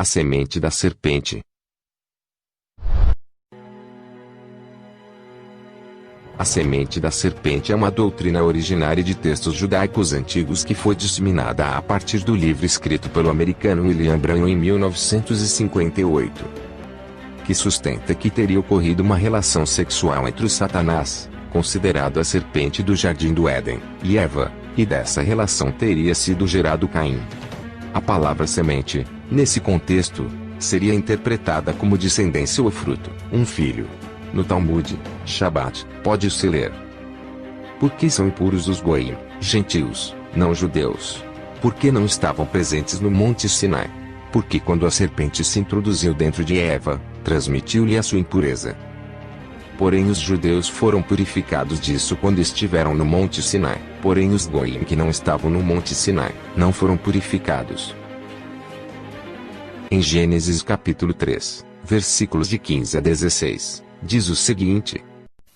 A semente da serpente. A semente da serpente é uma doutrina originária de textos judaicos antigos que foi disseminada a partir do livro escrito pelo americano William Branham em 1958. Que sustenta que teria ocorrido uma relação sexual entre o Satanás, considerado a serpente do Jardim do Éden, e Eva, e dessa relação teria sido gerado Caim. A palavra semente, nesse contexto, seria interpretada como descendência ou fruto, um filho. No Talmud, Shabat, pode-se ler: Por que são impuros os goim, gentios, não judeus? Porque não estavam presentes no Monte Sinai? Porque quando a serpente se introduziu dentro de Eva, transmitiu-lhe a sua impureza. Porém os judeus foram purificados disso quando estiveram no Monte Sinai. Porém os goim que não estavam no Monte Sinai, não foram purificados. Em Gênesis capítulo 3, versículos de 15 a 16, diz o seguinte: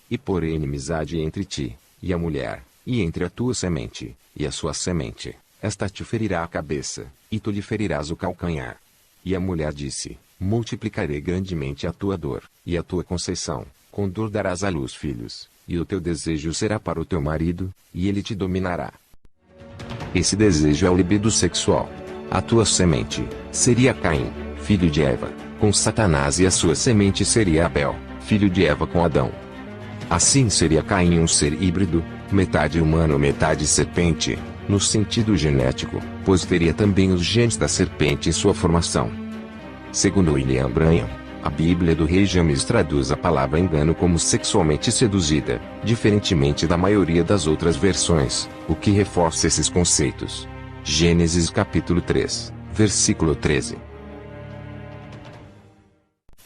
E porei inimizade entre ti, e a mulher, e entre a tua semente, e a sua semente. Esta te ferirá a cabeça, e tu lhe ferirás o calcanhar. E a mulher disse: Multiplicarei grandemente a tua dor, e a tua conceição, com dor darás à luz filhos, e o teu desejo será para o teu marido, e ele te dominará. Esse desejo é o libido sexual. A tua semente seria Caim, filho de Eva, com Satanás, e a sua semente seria Abel, filho de Eva com Adão. Assim seria Caim um ser híbrido, metade humano metade serpente, no sentido genético, pois teria também os genes da serpente em sua formação. Segundo William Branham, a Bíblia do Rei James traduz a palavra engano como sexualmente seduzida, diferentemente da maioria das outras versões, o que reforça esses conceitos. Gênesis capítulo 3, versículo 13.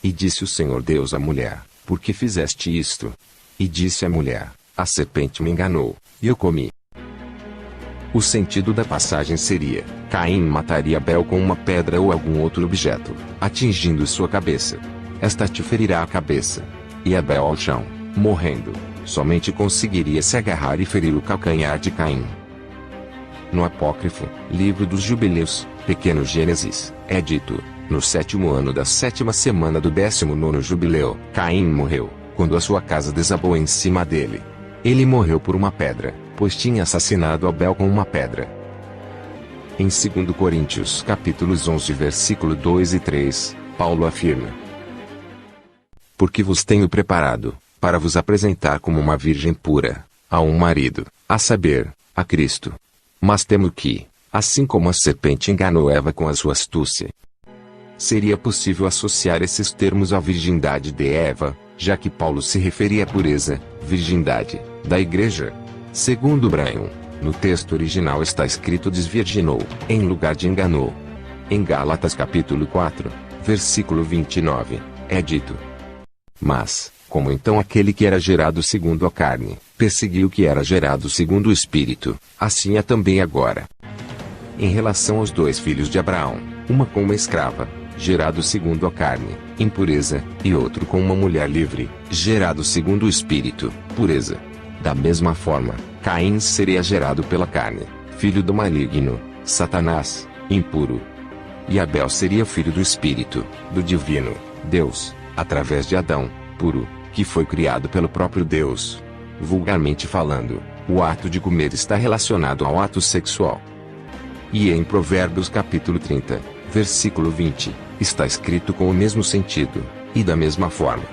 E disse o Senhor Deus à mulher: Por que fizeste isto? E disse a mulher: A serpente me enganou, e eu comi. O sentido da passagem seria: Caim mataria Abel com uma pedra ou algum outro objeto, atingindo sua cabeça. Esta te ferirá a cabeça. E Abel ao chão, morrendo, somente conseguiria se agarrar e ferir o calcanhar de Caim. No apócrifo, livro dos Jubileus, pequeno Gênesis, é dito: No 7º ano da 7ª semana do 19º jubileu, Caim morreu, quando a sua casa desabou em cima dele. Ele morreu por uma pedra, pois tinha assassinado Abel com uma pedra. Em 2 Coríntios capítulos 11 versículo 2 e 3, Paulo afirma: Porque vos tenho preparado, para vos apresentar como uma virgem pura, a um marido, a saber, a Cristo. Mas temo que, assim como a serpente enganou Eva com a sua astúcia. Seria possível associar esses termos à virgindade de Eva, já que Paulo se referia à pureza, virgindade, da igreja. Segundo Branham, no texto original está escrito desvirginou, em lugar de enganou. Em Gálatas capítulo 4, versículo 29, é dito: Mas, como então aquele que era gerado segundo a carne, perseguiu o que era gerado segundo o Espírito, assim é também agora. Em relação aos dois filhos de Abraão, uma com uma escrava, gerado segundo a carne, impureza, e outro com uma mulher livre, gerado segundo o Espírito, pureza. Da mesma forma, Caim seria gerado pela carne, filho do maligno, Satanás, impuro. E Abel seria filho do Espírito, do divino, Deus, através de Adão, puro, que foi criado pelo próprio Deus. Vulgarmente falando, o ato de comer está relacionado ao ato sexual. E em Provérbios capítulo 30, versículo 20, está escrito com o mesmo sentido, e da mesma forma.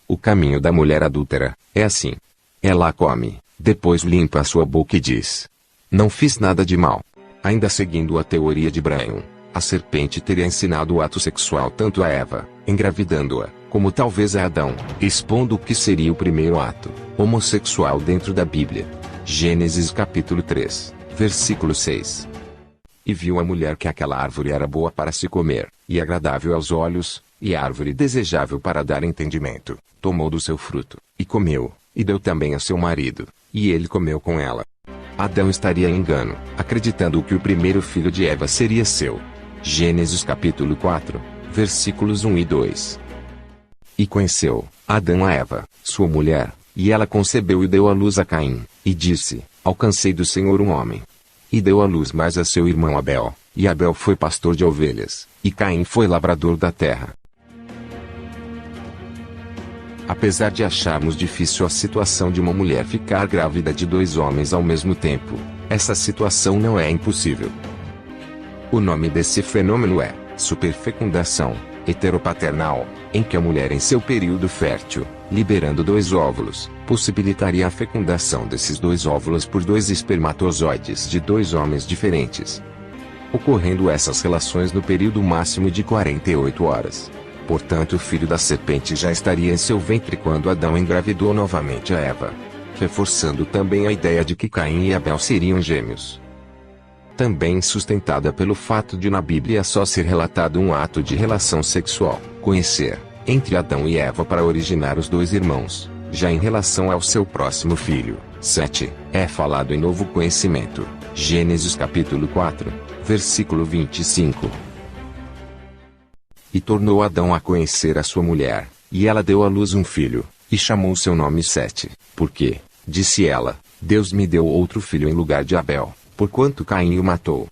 O caminho da mulher adúltera é assim. Ela come, depois limpa a sua boca e diz: Não fiz nada de mal. Ainda seguindo a teoria de Branham, a serpente teria ensinado o ato sexual tanto a Eva, engravidando-a, como talvez a Adão, expondo o que seria o primeiro ato homossexual dentro da Bíblia. Gênesis capítulo 3, versículo 6. E viu a mulher que aquela árvore era boa para se comer, e agradável aos olhos, e árvore desejável para dar entendimento. Tomou do seu fruto, e comeu, e deu também a seu marido, e ele comeu com ela. Adão estaria em engano, acreditando que o primeiro filho de Eva seria seu. Gênesis capítulo 4, versículos 1 e 2. E conheceu Adão a Eva, sua mulher, e ela concebeu e deu à luz a Caim, e disse: Alcancei do Senhor um homem. E deu à luz mais a seu irmão Abel. e Abel foi pastor de ovelhas, e Caim foi lavrador da terra. Apesar de acharmos difícil a situação de uma mulher ficar grávida de dois homens ao mesmo tempo, essa situação não é impossível. O nome desse fenômeno é superfecundação heteropaternal, em que a mulher em seu período fértil, liberando dois óvulos, possibilitaria a fecundação desses dois óvulos por dois espermatozoides de dois homens diferentes. Ocorrendo essas relações no período máximo de 48 horas. Portanto, o filho da serpente já estaria em seu ventre quando Adão engravidou novamente a Eva, reforçando também a ideia de que Caim e Abel seriam gêmeos. Também sustentada pelo fato de na Bíblia só ser relatado um ato de relação sexual, conhecer, entre Adão e Eva para originar os dois irmãos. Já em relação ao seu próximo filho, Sete, é falado em novo conhecimento. Gênesis capítulo 4, versículo 25. E tornou Adão a conhecer a sua mulher, e ela deu à luz um filho, e chamou seu nome Sete, porque, disse ela, Deus me deu outro filho em lugar de Abel, porquanto Caim o matou.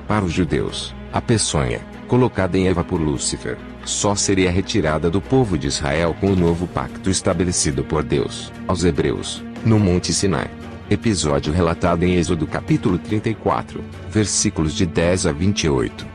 Para os judeus, a peçonha, colocada em Eva por Lúcifer, só seria retirada do povo de Israel com o novo pacto estabelecido por Deus, aos hebreus, no Monte Sinai. Episódio relatado em Êxodo capítulo 34, versículos de 10 a 28.